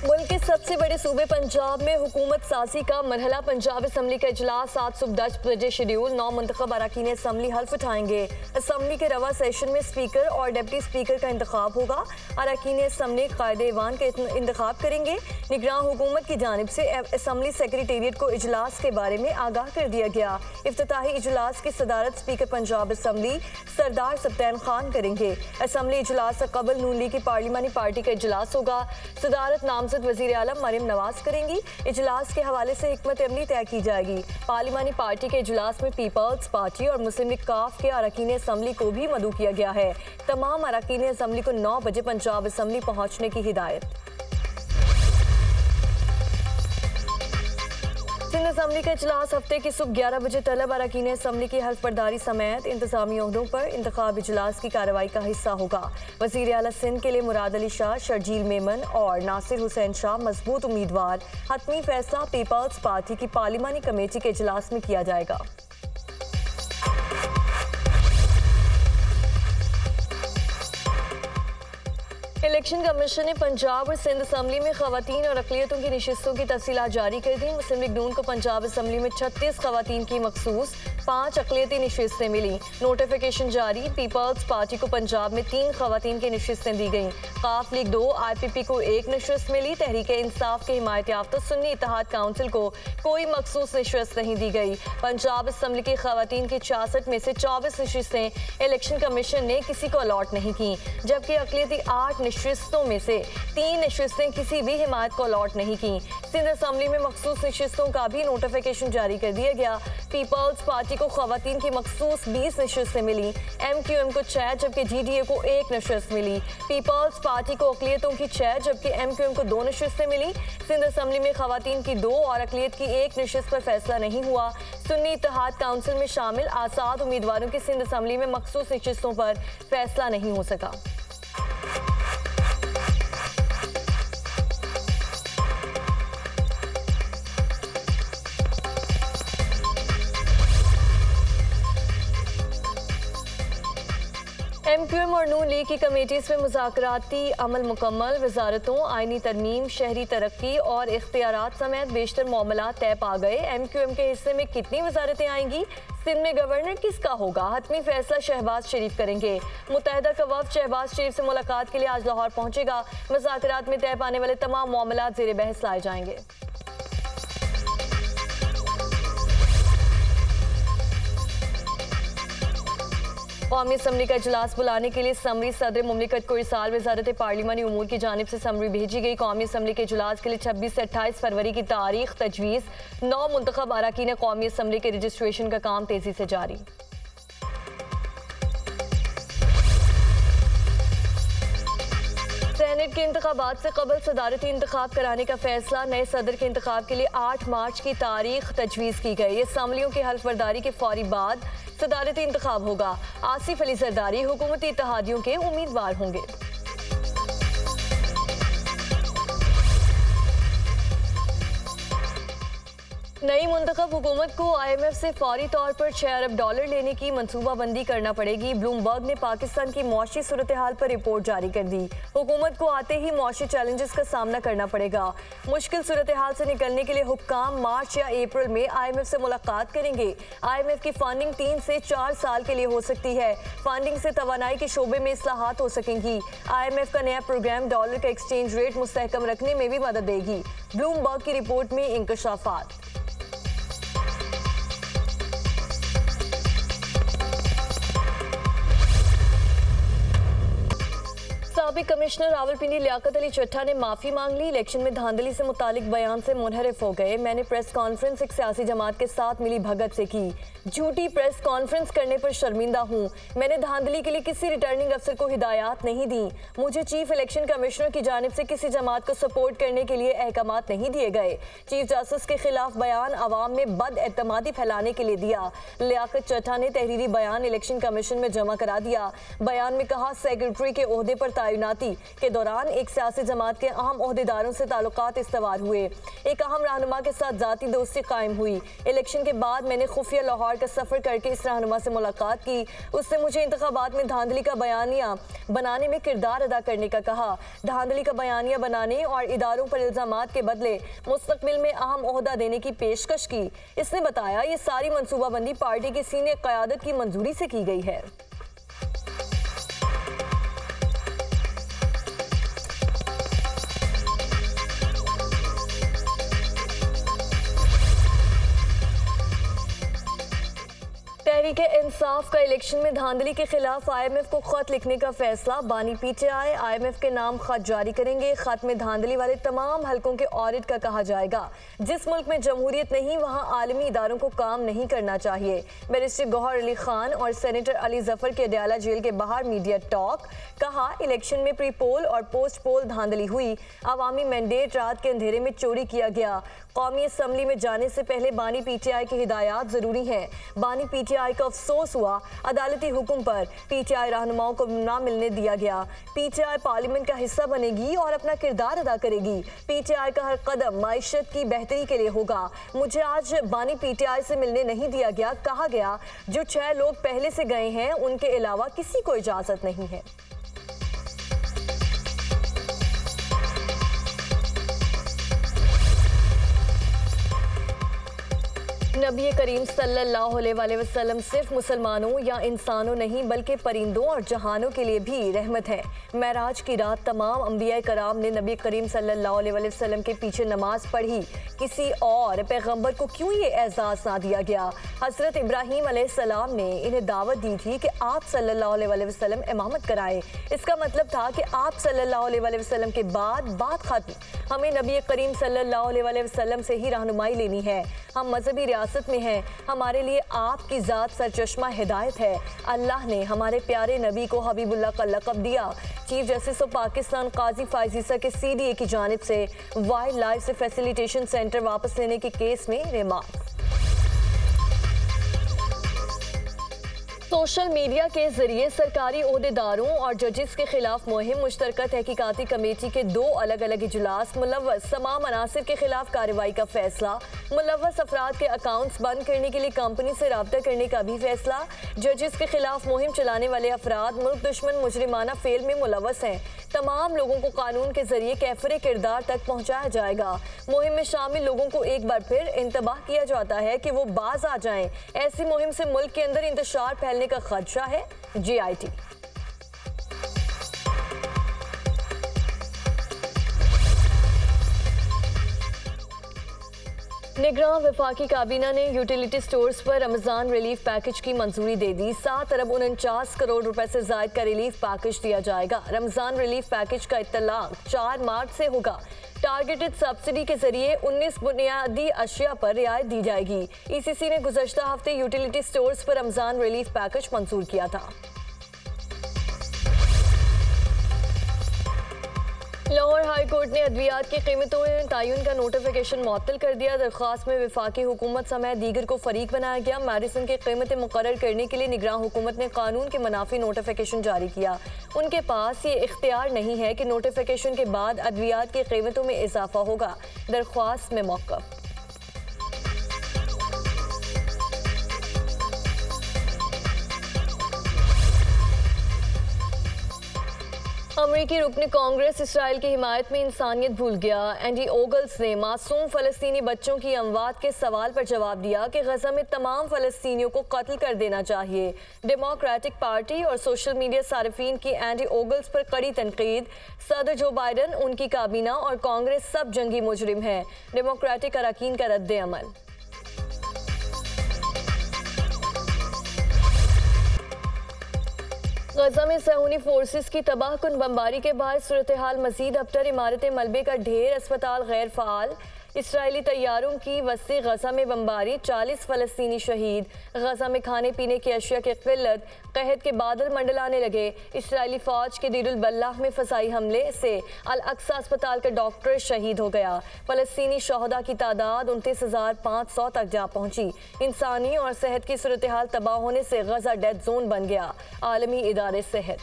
मुल्क के सबसे बड़े सूबे पंजाब में हुकूमत साजी का मरहला। पंजाब असम्बली का इजलास 7 सुबह 10 बजे शेड्यूल। 9 मुंतखब अरकान असम्बली हल्फ उठाएंगे। असम्बली के रवा सेशन में स्पीकर और डिप्टी स्पीकर का इंतखाब होगा। अरकान असम्बली कायदे ईवान का इंतखाब करेंगे। निगरान हुकूमत की जानिब से असम्बली सेक्रेटेरिएट को इजलास के बारे में आगाह कर दिया गया। इफ्तिताही इजलास की सदारत स्पीकर पंजाब असम्बली सरदार सब्तैन खान करेंगे। असम्बली इजलास से कबल नून लीग की पार्लिमानी पार्टी का इजलास होगा। सदारत नामजद वज़ीर आलम मरियम नवाज करेंगी। इजलास के हवाले से हिकमत अमली तय की जाएगी। पार्लिमानी पार्टी के इजलास में पीपल्स पार्टी और मुस्लिम लीग काफ के अरकान असम्बली को भी मदऊ किया गया है। तमाम अरकान असम्बली को 9 बजे पंजाब असम्बली पहुँचने की हिदायत। सिंध असम्बली का इजलास हफ्ते की सुबह 11 बजे तलब अरकान असम्बली की हल्फ बर्दारी समेत इंतजामी ओहदों पर इंतखाब इजलास की कार्रवाई का हिस्सा होगा। वज़ीर आला सिंध के लिए मुराद अली शाह, शर्जील मेमन और नासिर हुसैन शाह मजबूत उम्मीदवार। हतमी फैसला पीपल्स पार्टी की पार्लिमानी कमेटी के इजलास में किया जाएगा। इलेक्शन कमीशन ने पंजाब और सिंध असम्बली में खवातीन और अक़लियतों की नशिस्तों की तफसीलात जारी कर दी। मुस्लिम लीग नून को पंजाब असम्बली में 36 खवातीन की मखसूस 5 अक़लियती नशिस्तें मिली। नोटिफिकेशन जारी। पीपल्स पार्टी को पंजाब में 3 खवातीन की नशिस्तें दी गईं। काफ लीग 2 IPP को 1 नशिस्त मिली। तहरीक इंसाफ के हिमायत याफ्ता सुन्नी इत्तेहाद काउंसिल को कोई मखसूस नशिस्त नहीं दी गई। पंजाब असम्बली की खवातीन की 66 में से 24 नशिस्तें इलेक्शन कमीशन ने किसी को अलॉट नहीं की, जबकि अक़लियती 8 नशिस्तों में से 3 नशिस्तें किसी भी हिमायत को अलॉट नहीं की। सिंध असम्बली में मखसूस नशिस्तों का भी नोटिफिकेशन जारी कर दिया गया। पीपल्स पार्टी को खवातीन की मखसूस 20 नशिस्तें मिली। MQM को 6 जबकि GDA को 1 नशिस्त मिली। पीपल्स पार्टी को अक़लियतों की 6 जबकि MQM को 2 नशिस्तें मिली। सिंध असम्बली में खवातीन की 2 और अक़लियत की 1 नशिस्त पर फैसला नहीं हुआ। सुन्नी इत्तेहाद काउंसिल में शामिल आज़ाद उम्मीदवारों की सिंध असम्बली में मखसूस नशिस्तों पर फैसला नहीं हो सका। MQM और नून लीग की कमेटीज़ में मुज़ाकराती अमल मुकम्मल। वजारतों, आइनी तरमीम, शहरी तरक्की और इख्तियारात समेत बेशतर मामलात तय पा गए। MQM के हिस्से में कितनी वजारतें आएंगी, सिंध में गवर्नर किसका होगा, हतमी फैसला शहबाज शरीफ करेंगे। मुत्तहिदा का वफ़द शहबाज शरीफ से मुलाकात के लिए आज लाहौर पहुंचेगा। मुज़ाकरात में तय पाने वाले तमाम मामलात ज़ेर बहस लाए जाएंगे। कौमी असम्बली का इजलास बुलाने के लिए समरी सदर मुमलिकत को इरसाल। वज़ारत पार्लिमानी उमूर की जानिब से समरी भेजी गई। कौमी असम्बली के इजलास के लिए 26 से 28 फरवरी की तारीख तजवीज़। 9 मुंतखब अरकान कौमी असम्बली के रजिस्ट्रेशन का काम तेजी से जारी। सेनेट के इंतखाबात से कबल सदारती इंतखाब कराने का फैसला। नए सदर के इंतखाब के लिए 8 मार्च की तारीख तजवीज़ की गई। असम्बलियों की हल्फ बर्दारी के फौरी बाद सदारती इंतखाब होगा। आसिफ अली जरदारी हुकूमती इत्तेहादियों के उम्मीदवार होंगे। नई मुंतखब हुकूमत को IMF से फौरी तौर पर $6 अरब लेने की मनसूबाबंदी करना पड़ेगी। ब्लूमबर्ग ने पाकिस्तान की मौशी सूरत हाल पर रिपोर्ट जारी कर दी। हुकूमत को आते ही मौशी चैलेंजेस का सामना करना पड़ेगा। मुश्किल सूरत हाल से निकलने के लिए हुक्काम मार्च या अप्रैल में IMF से मुलाकात करेंगे। IMF की फंडिंग 3 से 4 साल के लिए हो सकती है। फंडिंग से तवानाई के शोबे में इस्लाहात हो सकेंगी। IMF का नया प्रोग्राम डॉलर का एक्सचेंज रेट मुस्तहकम रखने में भी मदद देगी। ब्लूमबर्ग की रिपोर्ट में इंकशाफात। साबिक कमिश्नर रावलपिंडी लियाकत अली चट्टा ने माफ़ी मांग ली। इलेक्शन में धांधली से मुतालिक बयान से मुनहरिफ हो गए। मैंने प्रेस कॉन्फ्रेंस एक सियासी जमात के साथ मिली भगत से की। झूठी प्रेस कॉन्फ्रेंस करने पर शर्मिंदा हूँ। मैंने धांधली के लिए किसी रिटर्निंग अफसर को हिदायत नहीं दी। मुझे चीफ इलेक्शन कमिश्नर की जानिब से किसी जमात को सपोर्ट करने के लिए अहकामात नहीं दिए गए। चीफ जस्टिस के खिलाफ बयान अवाम में बदएतमादी फैलाने के लिए दिया। लियाकत चट्टा ने तहरीरी बयान इलेक्शन कमीशन में जमा करा दिया। बयान में कहा, सेक्रेटरी के ओहदे पर तैनाती के दौरान एक सियासी जमात के अहम ओहदेदारों से ताल्लुकात इस्तवार हुए। एक अहम रहनुमा के साथ जाती दोस्ती कायम हुई। इलेक्शन के बाद मैंने खुफिया लाहौर का सफ़र करके इस रहनुमा से मुलाकात की। उसने मुझे इंतखाबात में धांधली का बयानिया बनाने में किरदार अदा करने का कहा। धांधली का बयानिया बनाने और इदारों पर इल्ज़ामात के बदले मुस्तकबिल में अहम ओहदा देने की पेशकश की। इसने बताया ये सारी मनसूबाबंदी पार्टी की सीनियर क़यादत की मंजूरी से की गई है। तहरीक-ए-इंसाफ का इलेक्शन में धांधली के खिलाफ IMF को खत लिखने का फैसला। बानी PTI IMF के नाम खत जारी करेंगे। खत में धांधली वाले तमाम हलकों के ऑडिट का कहा जाएगा। जिस मुल्क में जमहूरियत नहीं वहाँ आलमी इदारों को काम नहीं करना चाहिए। बैरिस्टर गौहर अली खान और सेनेटर अली जफर के अडयाला जेल के बाहर मीडिया टॉक। कहा इलेक्शन में प्री पोल और पोस्ट पोल धांधली हुई। अवामी मैंडेट रात के अंधेरे में चोरी किया गया। कौमी असम्बली में जाने से पहले बानी PTI की हिदायत जरूरी हैं। बानी PTI का अफसोस हुआ अदालती हुक्म पर PTI रहनुमाओं को ना मिलने दिया गया। PTI पार्लियामेंट का हिस्सा बनेगी और अपना किरदार अदा करेगी। PTI का हर कदम माइशत की बेहतरी के लिए होगा। मुझे आज बानी PTI से मिलने नहीं दिया गया। कहा गया जो 6 लोग पहले से गए हैं उनके अलावा किसी को इजाजत नहीं है। नबी करीम सल्लल्लाहु अलैहि वसल्लम सिर्फ मुसलमानों या इंसानों नहीं बल्कि परिंदों और जहानों के लिए भी रहमत है। महराज की रात तमाम अंबिया कराम ने नबी करीम सल्लल्लाहु अलैहि वसल्लम के पीछे नमाज पढ़ी। किसी और पैगंबर को क्यों ये एजाज़ ना दिया गया? हज़रत इब्राहीम अलैहिस्सलाम ने इन्हें दावत दी थी कि आप सल्लल्लाहु अलैहि वसल्लम इमामत कराएं। इसका मतलब था कि आप सल्लल्लाहु अलैहि वसल्लम के बाद बात खत्म। हमें नबी करीम सल्लल्लाहु अलैहि वसल्लम से ही रहनुमाई लेनी है। हम मजहबी रियासत में हैं। हमारे लिए आपकी ज़ात सरचश्मा हिदायत है। अल्लाह ने हमारे प्यारे नबी को हबीबुल्लाह का लक़ब दिया। चीफ जस्टिस ऑफ पाकिस्तान काजी फाइज ईसा के CDA की जानिब से वाइल्ड लाइफ से फैसिलिटेशन सेंटर वापस लेने के केस में रिमांड। सोशल मीडिया के जरिए सरकारी ओहदेदारों और जजेस के खिलाफ मुहिम। मुश्तरका तहकीकाती कमेटी के 2 अलग अलग इजलास। मुलव्वस तमाम अनासिर के खिलाफ कार्रवाई का फैसला। मुलव्वस अफराद के अकाउंट्स बंद करने के लिए कंपनी से रब्ता करने का भी फैसला। जजेस के खिलाफ मुहिम चलाने वाले अफराद मुल्क दुश्मन मुजरिमाना फेल में मुलव्वस हैं। तमाम लोगों को कानून के जरिए कैफरे किरदार तक पहुँचाया जाएगा। मुहिम में शामिल लोगों को एक बार फिर इंतबाह किया जाता है कि वो बाज आ जाएं। ऐसी मुहिम से मुल्क के अंदर इंतशार फैलने का खदशा है। GIT निगरान वफाकी काबीना ने यूटिलिटी स्टोर्स पर रमज़ान रिलीफ पैकेज की मंजूरी दे दी। 7 अरब 49 करोड़ रुपए से जायद का रिलीफ पैकेज दिया जाएगा। रमज़ान रिलीफ पैकेज का इत्तलाक 4 मार्च से होगा। टारगेटेड सब्सिडी के जरिए 19 बुनियादी अशिया पर रियायत दी जाएगी। ECC ने गुज़श्ता हफ्ते यूटिलिटी स्टोर्स पर रमज़ान रिलीफ पैकेज मंजूर किया था। लाहौर हाई कोर्ट ने अद्वियात की कीमतों में तयन का नोटिफिकेशन मुअत्तल कर दिया। दरख्वास्त में वफाकी हुकूमत समेत दीगर को फरीक बनाया गया। मेडिसिन की कीमतें मुकर्रर करने के लिए निगरान हुकूमत ने कानून के मुनाफी नोटिफिकेशन जारी किया। उनके पास ये इख्तियार नहीं है कि नोटिफिकेशन के बाद अद्वियात की कीमतों में इजाफा होगा। दरख्वास्त में मौक़िफ़। अमरीकी रुकन कांग्रेस इसराइल की हिमायत में इंसानियत भूल गया। एंडी ओगल्स ने मासूम फ़लस्तीनी बच्चों की अमवात के सवाल पर जवाब दिया कि गजा में तमाम फ़लस्तीनियों को कत्ल कर देना चाहिए। डेमोक्रेटिक पार्टी और सोशल मीडिया सार्फिन की एंडी ओगल्स पर कड़ी तनकीद। सदर जो बाइडन, उनकी काबीना और कांग्रेस सब जंगी मुजरिम हैं। डेमोक्रेटिक अरकान का रद्द अमल। गजा में सहूनी फोर्सेस की तबाहकुन बमबारी के बाद सूरत हाल मजीद अबतर। इमारतें मलबे का ढेर, अस्पताल गैर फ़ाल। इसराइली तैयारों की वसी गजा में बमबारी, 40 फ़लस्तीनी शहीद। गजा में खाने पीने की अशिया की किल्लत, कहत के बादल मंडलाने लगे। इसराइली फ़ौज के दीरुल बल्लाह में फ़साई हमले से अल अक्सा अस्पताल का डॉक्टर शहीद हो गया। फ़लस्तीनी शहदा की तादाद 29,500 तक जा पहुँची। इंसानी और सेहत की सूरत हाल तबाह होने से गजा डेड जोन बन गया। आलमी इदारे सेहत।